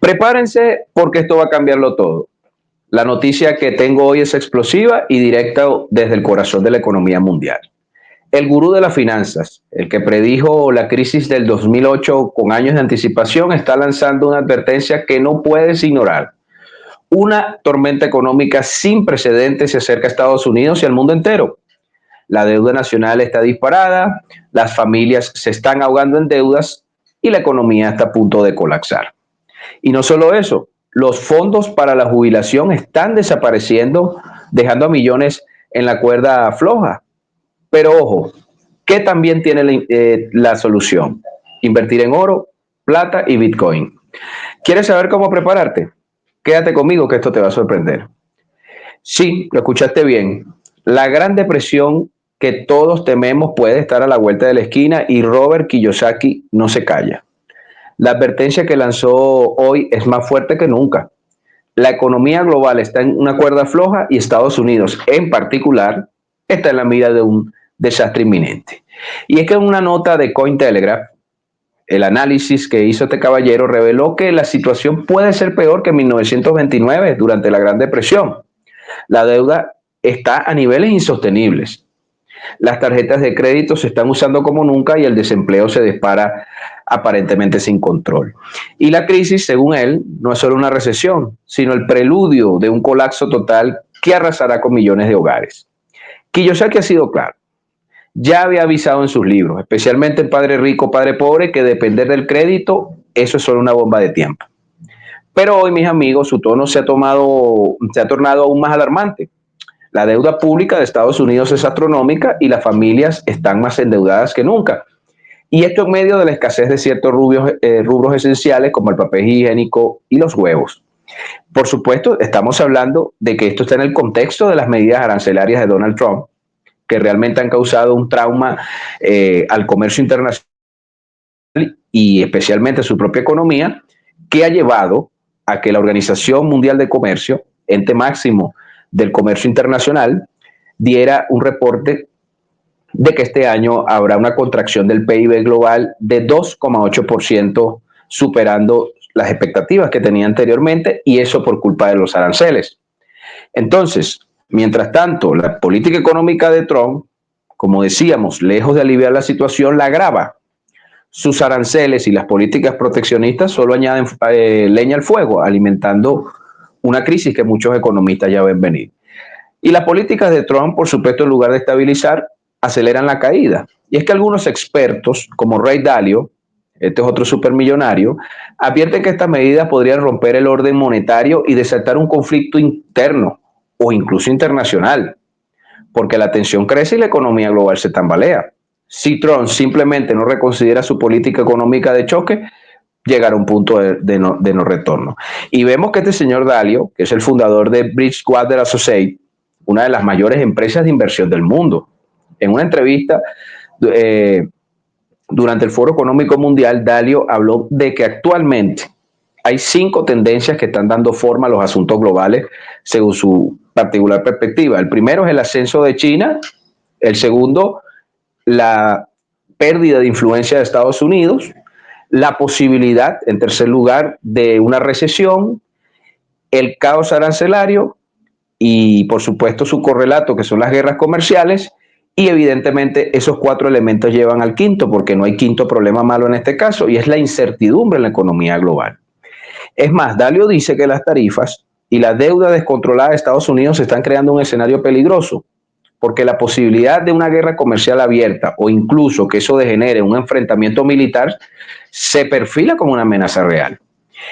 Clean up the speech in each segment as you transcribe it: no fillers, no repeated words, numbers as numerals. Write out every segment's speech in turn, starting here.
Prepárense porque esto va a cambiarlo todo. La noticia que tengo hoy es explosiva y directa desde el corazón de la economía mundial. El gurú de las finanzas, el que predijo la crisis del 2008 con años de anticipación, está lanzando una advertencia que no puedes ignorar. Una tormenta económica sin precedentes se acerca a Estados Unidos y al mundo entero. La deuda nacional está disparada, las familias se están ahogando en deudas y la economía está a punto de colapsar. Y no solo eso, los fondos para la jubilación están desapareciendo, dejando a millones en la cuerda floja. Pero ojo, ¿qué también tiene la solución? Invertir en oro, plata y Bitcoin. ¿Quieres saber cómo prepararte? Quédate conmigo que esto te va a sorprender. Sí, lo escuchaste bien. La Gran Depresión que todos tememos puede estar a la vuelta de la esquina y Robert Kiyosaki no se calla. La advertencia que lanzó hoy es más fuerte que nunca. La economía global está en una cuerda floja y Estados Unidos, en particular, está en la mira de un desastre inminente. Y es que en una nota de Cointelegraph, el análisis que hizo este caballero reveló que la situación puede ser peor que en 1929, durante la Gran Depresión. La deuda está a niveles insostenibles. Las tarjetas de crédito se están usando como nunca y el desempleo se dispara aparentemente sin control. Y la crisis, según él, no es solo una recesión, sino el preludio de un colapso total que arrasará con millones de hogares. Kiyosaki ha sido claro. Ya había avisado en sus libros, especialmente en Padre Rico, Padre Pobre, que depender del crédito, eso es solo una bomba de tiempo. Pero hoy, mis amigos, su tono se ha tornado aún más alarmante. La deuda pública de Estados Unidos es astronómica y las familias están más endeudadas que nunca. Y esto en medio de la escasez de ciertos rubros esenciales como el papel higiénico y los huevos. Por supuesto, estamos hablando de que esto está en el contexto de las medidas arancelarias de Donald Trump, que realmente han causado un trauma al comercio internacional y especialmente a su propia economía, que ha llevado a que la Organización Mundial de Comercio, ente máximo del comercio internacional, diera un reporte de que este año habrá una contracción del PIB global de 2,8%, superando las expectativas que tenía anteriormente, y eso por culpa de los aranceles. Entonces, mientras tanto, la política económica de Trump, como decíamos, lejos de aliviar la situación, la agrava. Sus aranceles y las políticas proteccionistas solo añaden leña al fuego, alimentando una crisis que muchos economistas ya ven venir. Y las políticas de Trump, por supuesto, en lugar de estabilizar, aceleran la caída. Y es que algunos expertos, como Ray Dalio, este es otro supermillonario, advierten que estas medidas podrían romper el orden monetario y desatar un conflicto interno o incluso internacional, porque la tensión crece y la economía global se tambalea. Si Trump simplemente no reconsidera su política económica de choque, llegar a un punto de no retorno. Y vemos que este señor Dalio, que es el fundador de Bridgewater Associates, una de las mayores empresas de inversión del mundo, en una entrevista durante el Foro Económico Mundial, Dalio habló de que actualmente hay 5 tendencias que están dando forma a los asuntos globales según su particular perspectiva. El primero es el ascenso de China, el segundo, la pérdida de influencia de Estados Unidos, la posibilidad, en tercer lugar, de una recesión, el caos arancelario y, por supuesto, su correlato, que son las guerras comerciales, y evidentemente esos 4 elementos llevan al quinto, porque no hay quinto problema malo en este caso, y es la incertidumbre en la economía global. Es más, Dalio dice que las tarifas y la deuda descontrolada de Estados Unidos están creando un escenario peligroso, porque la posibilidad de una guerra comercial abierta o incluso que eso degenere un enfrentamiento militar se perfila como una amenaza real.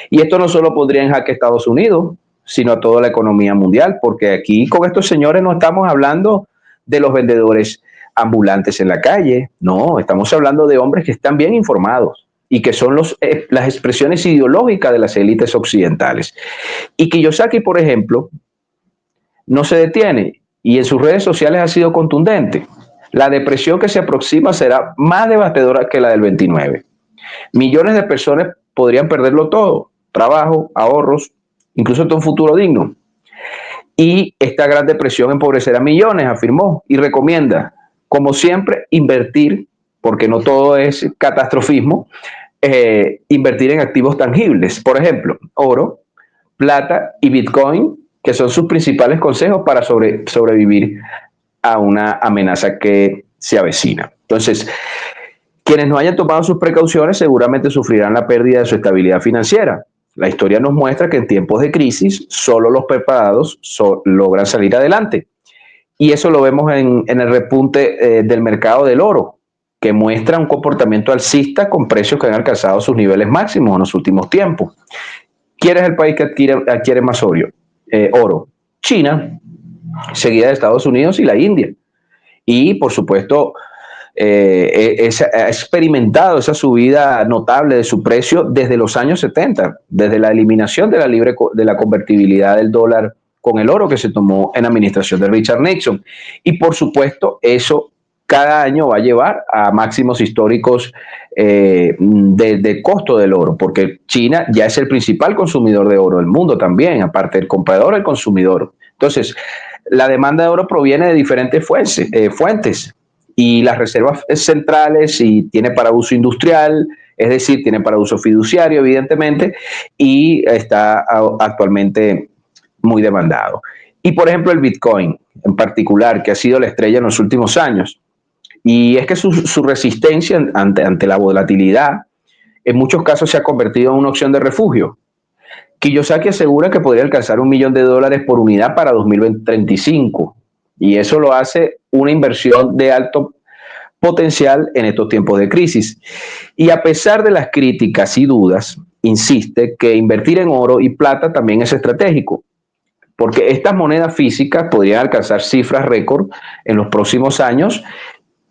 Y esto no solo pondría en jaque a Estados Unidos, sino a toda la economía mundial, porque aquí con estos señores no estamos hablando de los vendedores ambulantes en la calle, no, estamos hablando de hombres que están bien informados y que son las expresiones ideológicas de las élites occidentales. Y Kiyosaki, por ejemplo, no se detiene y en sus redes sociales ha sido contundente. La depresión que se aproxima será más devastadora que la del 29. Millones de personas podrían perderlo todo, trabajo, ahorros, incluso todo un futuro digno. Y esta gran depresión empobrecerá millones, afirmó, y recomienda, como siempre, invertir, porque no todo es catastrofismo, invertir en activos tangibles, por ejemplo, oro, plata y Bitcoin, que son sus principales consejos para sobrevivir a una amenaza que se avecina. Entonces, quienes no hayan tomado sus precauciones seguramente sufrirán la pérdida de su estabilidad financiera. La historia nos muestra que en tiempos de crisis solo los preparados logran salir adelante. Y eso lo vemos en el repunte del mercado del oro, que muestra un comportamiento alcista con precios que han alcanzado sus niveles máximos en los últimos tiempos. ¿Quién es el país que adquiere más oro? China, seguida de Estados Unidos y la India. Y, por supuesto, ha experimentado esa subida notable de su precio desde los años 70, desde la eliminación de la convertibilidad del dólar con el oro que se tomó en la administración de Richard Nixon. Y por supuesto, eso cada año va a llevar a máximos históricos de costo del oro, porque China ya es el principal consumidor de oro del mundo también, aparte del comprador, el consumidor. Entonces, la demanda de oro proviene de diferentes fuentes y las reservas centrales y tiene para uso industrial, es decir, tiene para uso fiduciario, evidentemente, y está actualmente muy demandado. Y, por ejemplo, el Bitcoin en particular, que ha sido la estrella en los últimos años. Y es que su resistencia ante la volatilidad en muchos casos se ha convertido en una opción de refugio. Kiyosaki asegura que podría alcanzar $1.000.000 por unidad para 2035 y eso lo hace una inversión de alto potencial en estos tiempos de crisis. Y a pesar de las críticas y dudas, insiste que invertir en oro y plata también es estratégico, porque estas monedas físicas podrían alcanzar cifras récord en los próximos años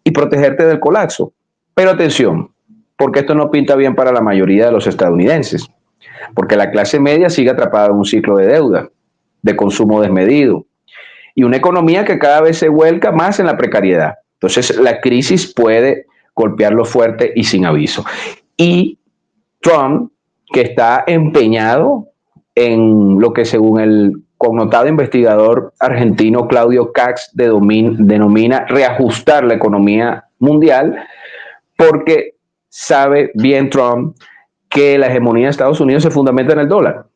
y protegerte del colapso. Pero atención, porque esto no pinta bien para la mayoría de los estadounidenses, porque la clase media sigue atrapada en un ciclo de deuda, de consumo desmedido y una economía que cada vez se vuelca más en la precariedad. Entonces, la crisis puede golpearlo fuerte y sin aviso. Y Trump, que está empeñado en lo que según el connotado investigador argentino Claudio Cax denomina reajustar la economía mundial, porque sabe bien Trump que la hegemonía de Estados Unidos se fundamenta en el dólar.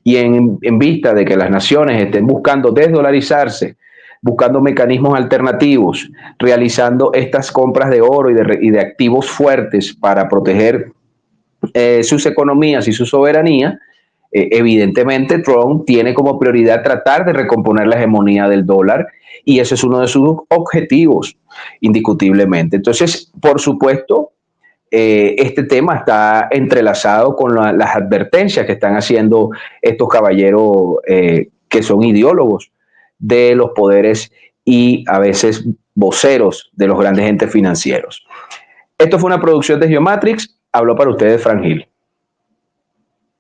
Y en vista de que las naciones estén buscando desdolarizarse, buscando mecanismos alternativos, realizando estas compras de oro y de activos fuertes para proteger sus economías y su soberanía, evidentemente Trump tiene como prioridad tratar de recomponer la hegemonía del dólar y ese es uno de sus objetivos, indiscutiblemente. Entonces, por supuesto, este tema está entrelazado con las advertencias que están haciendo estos caballeros que son ideólogos de los poderes y a veces voceros de los grandes entes financieros. Esto fue una producción de Geomatrix. Habló para ustedes Fran Gil.